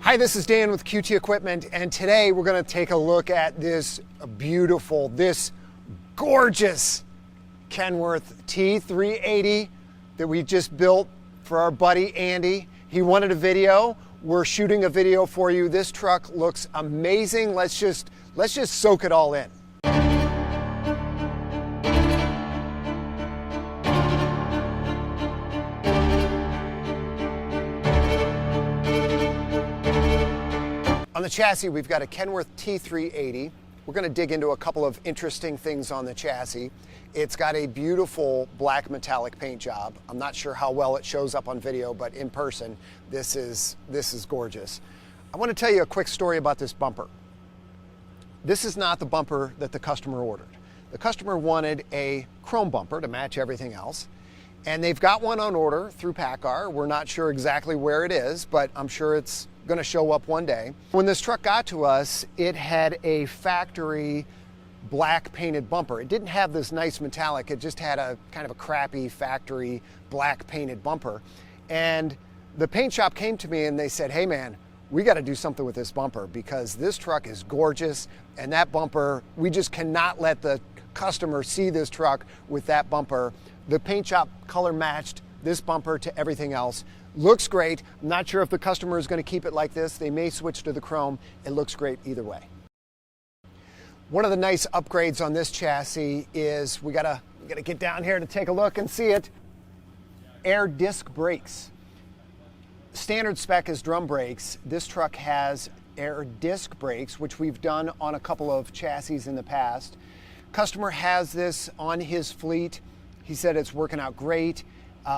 Hi, this is Dan with QT Equipment, and today we're going to take a look at this beautiful, this gorgeous Kenworth T380 that we just built for our buddy Andy. He wanted a video. We're shooting a video for you. This truck looks amazing. Let's just soak it all in. On the chassis, we've got a Kenworth T380. We're going to dig into a couple of interesting things on the chassis. It's got a beautiful black metallic paint job. I'm not sure how well it shows up on video, but in person, this is gorgeous. I want to tell you a quick story about this bumper. This is not the bumper that the customer ordered. The customer wanted a chrome bumper to match everything else, and they've got one on order through PACCAR. We're not sure exactly where it is, but I'm sure it's going to show up one day. When this truck got to us, it had a factory black painted bumper. It didn't have this nice metallic, it just had a kind of a crappy factory black painted bumper. And the paint shop came to me and they said, hey man, we got to do something with this bumper because this truck is gorgeous, and that bumper, we just cannot let the customer see this truck with that bumper. The paint shop color matched this bumper to everything else. Looks great. I'm not sure if the customer is going to keep it like this. They may switch to the chrome. It looks great either way. One of the nice upgrades on this chassis is we gotta get down here to take a look and see it. Air disc brakes. Standard spec is drum brakes. This truck has air disc brakes, which we've done on a couple of chassis in the past. Customer has this on his fleet. He said it's working out great.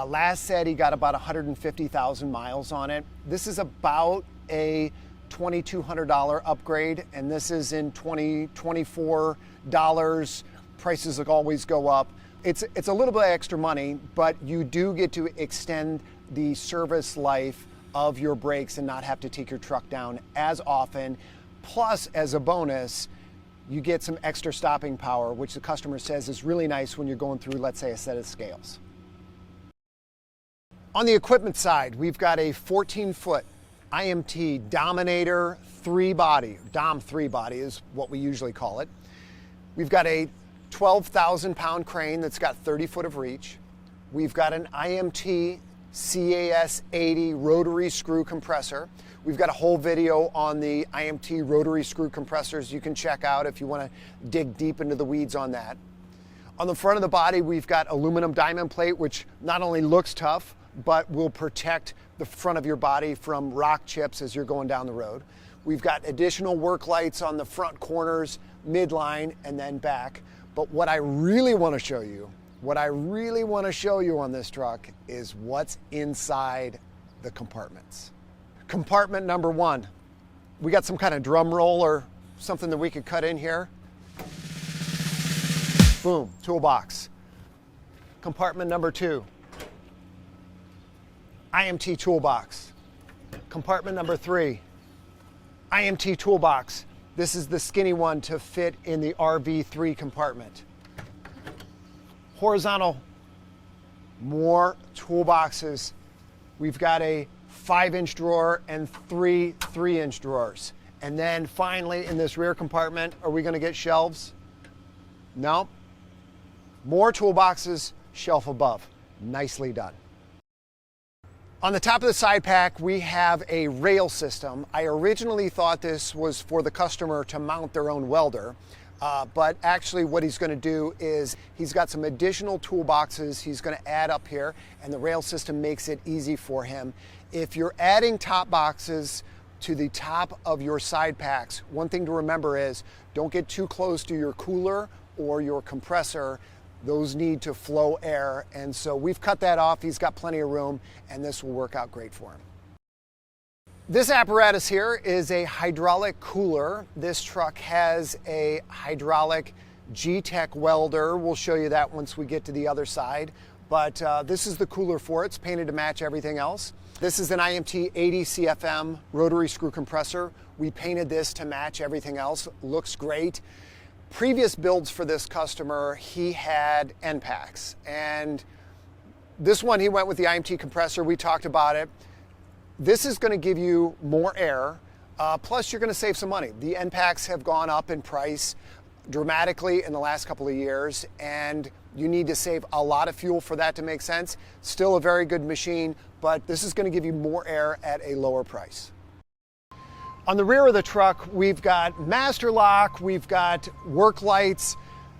Last said he got about 150,000 miles on it. This is about a $2,200 upgrade, and this is in $24. Prices always go up. It's a little bit extra money, but you do get to extend the service life of your brakes and not have to take your truck down as often. Plus, as a bonus, you get some extra stopping power, which the customer says is really nice when you're going through, let's say, a set of scales. On the equipment side, we've got a 14-foot IMT Dominator 3-body. Dom 3-body is what we usually call it. We've got a 12,000-pound crane that's got 30 foot of reach. We've got an IMT CAS 80 rotary screw compressor. We've got a whole video on the IMT rotary screw compressors you can check out if you want to dig deep into the weeds on that. On the front of the body, we've got aluminum diamond plate, which not only looks tough, but will protect the front of your body from rock chips as you're going down the road. We've got additional work lights on the front corners, midline, and then back. But what I really want to show you on this truck is what's inside the compartments. Compartment number one. We got some kind of drum roll or something that we could cut in here. Boom, toolbox. Compartment number two. IMT toolbox. Compartment number three, IMT toolbox. This is the skinny one to fit in the RV3 compartment. Horizontal, more toolboxes. We've got a 5-inch drawer and 3 3-inch drawers. And then finally in this rear compartment, are we going to get shelves? No. More toolboxes, shelf above. Nicely done. On the top of the side pack, we have a rail system. I originally thought this was for the customer to mount their own welder, but actually what he's going to do is he's got some additional toolboxes he's going to add up here, and the rail system makes it easy for him. If you're adding top boxes to the top of your side packs, one thing to remember is don't get too close to your cooler or your compressor. Those need to flow air, and so we've cut that off. He's got plenty of room, and this will work out great for him. This apparatus here is a hydraulic cooler. This truck has a hydraulic G-Tech welder. We'll show you that once we get to the other side, but this is the cooler for it. It's painted to match everything else. This is an IMT 80 CFM rotary screw compressor. We painted this to match everything else. Looks great. Previous builds for this customer, he had end packs, and this one he went with the IMT compressor. We talked about it. This is going to give you more air, plus you're going to save some money. The end packs have gone up in price dramatically in the last couple of years, and you need to save a lot of fuel for that to make sense. Still a very good machine, but this is going to give you more air at a lower price. On the rear of the truck, we've got master lock, we've got work lights.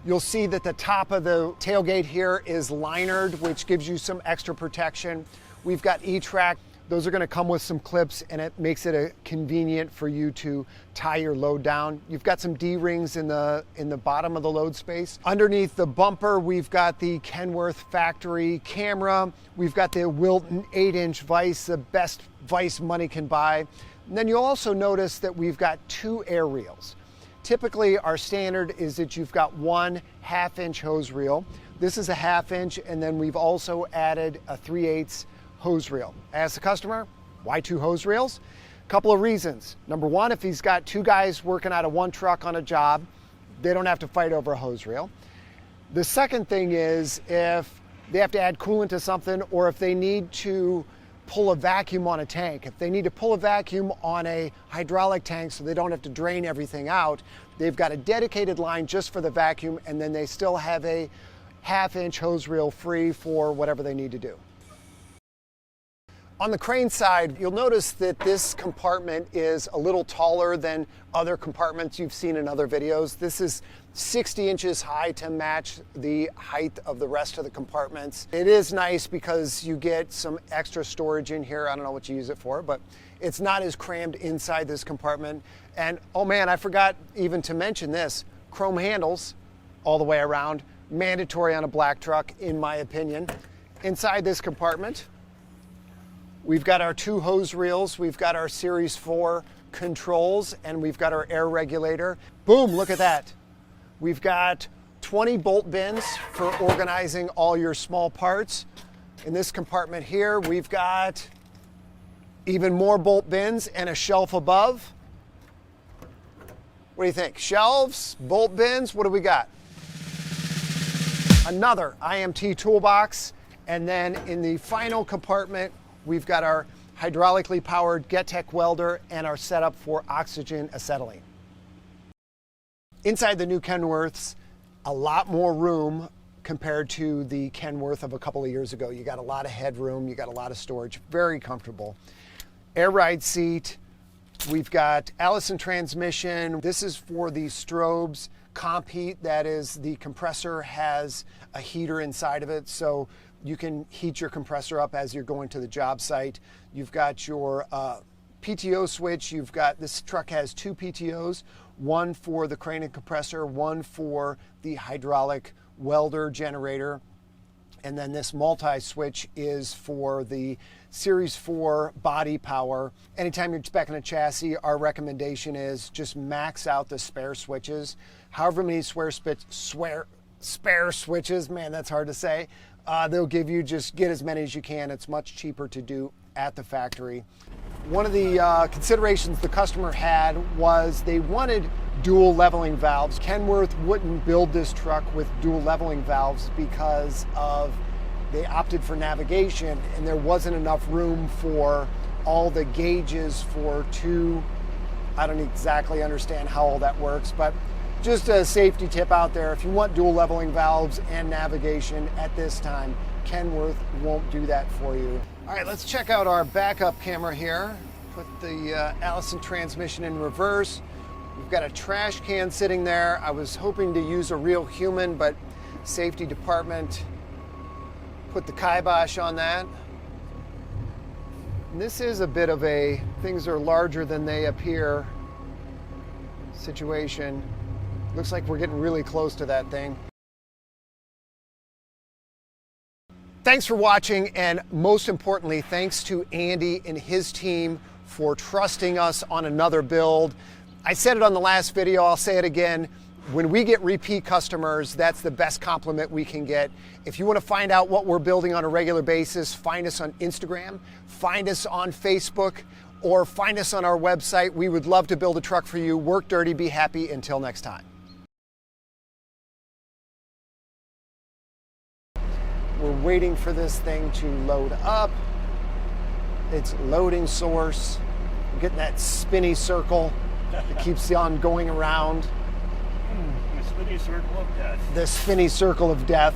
You'll see that the top of the tailgate here is linered, which gives you some extra protection. We've got E-Track. Those are going to come with some clips, and it makes it convenient for you to tie your load down. You've got some D-rings in the bottom of the load space. Underneath the bumper, we've got the Kenworth factory camera. We've got the Wilton 8-inch vise, the best vise money can buy. And then you'll also notice that we've got 2 air reels. Typically, our standard is that you've got 1 1/2-inch hose reel. This is a 1/2 inch, and then we've also added a 3/8 hose reel. Ask the customer, why 2 hose reels? A couple of reasons. Number one, if he's got 2 guys working out of 1 truck on a job, they don't have to fight over a hose reel. The second thing is if they have to add coolant to something, or if they need to pull a vacuum on a tank. If they need to pull a vacuum on a hydraulic tank so they don't have to drain everything out, they've got a dedicated line just for the vacuum, and then they still have a 1/2-inch hose reel free for whatever they need to do. On the crane side, you'll notice that this compartment is a little taller than other compartments you've seen in other videos. This is 60 inches high to match the height of the rest of the compartments. It is nice because you get some extra storage in here. I don't know what you use it for, but it's not as crammed inside this compartment. And oh man, I forgot even to mention this, chrome handles all the way around, mandatory on a black truck in my opinion. Inside this compartment, we've got our 2 hose reels, we've got our Series 4 controls, and we've got our air regulator. Boom, look at that. We've got 20 bolt bins for organizing all your small parts. In this compartment here, we've got even more bolt bins and a shelf above. What do you think? Shelves, bolt bins, what do we got? Another IMT toolbox, and then in the final compartment, we've got our hydraulically powered GetTech welder and our setup for oxygen acetylene. Inside the new Kenworths, a lot more room compared to the Kenworth of a couple of years ago. You got a lot of headroom, you got a lot of storage, very comfortable. Air ride seat, we've got Allison transmission. This is for the strobes. Comp heat, that is, the compressor has a heater inside of it, so you can heat your compressor up as you're going to the job site. You've got your PTO switch. You've got, this truck has 2 PTOs, one for the crane and compressor, one for the hydraulic welder generator. And then this multi-switch is for the Series 4 body power. Anytime you're speccing a chassis, our recommendation is just max out the spare switches. However many spare switches, man, that's hard to say. They'll give you, just get as many as you can. It's much cheaper to do at the factory. One of the considerations the customer had was they wanted dual leveling valves. Kenworth wouldn't build this truck with dual leveling valves because they opted for navigation, and there wasn't enough room for all the gauges for 2. I don't exactly understand how all that works, but just a safety tip out there. If you want dual leveling valves and navigation at this time, Kenworth won't do that for you. All right, let's check out our backup camera here. Put the Allison transmission in reverse. We've got a trash can sitting there. I was hoping to use a real human, but safety department put the kibosh on that. And this is a bit of a things are larger than they appear situation. Looks like we're getting really close to that thing. Thanks for watching, and most importantly, thanks to Andy and his team for trusting us on another build. I said it on the last video, I'll say it again. When we get repeat customers, that's the best compliment we can get. If you want to find out what we're building on a regular basis, find us on Instagram, find us on Facebook, or find us on our website. We would love to build a truck for you. Work dirty, be happy. Until next time. We're waiting for this thing to load up. its loading source. We're getting that spinny circle that keeps on going around. The spinny circle of death. The spinny circle of death.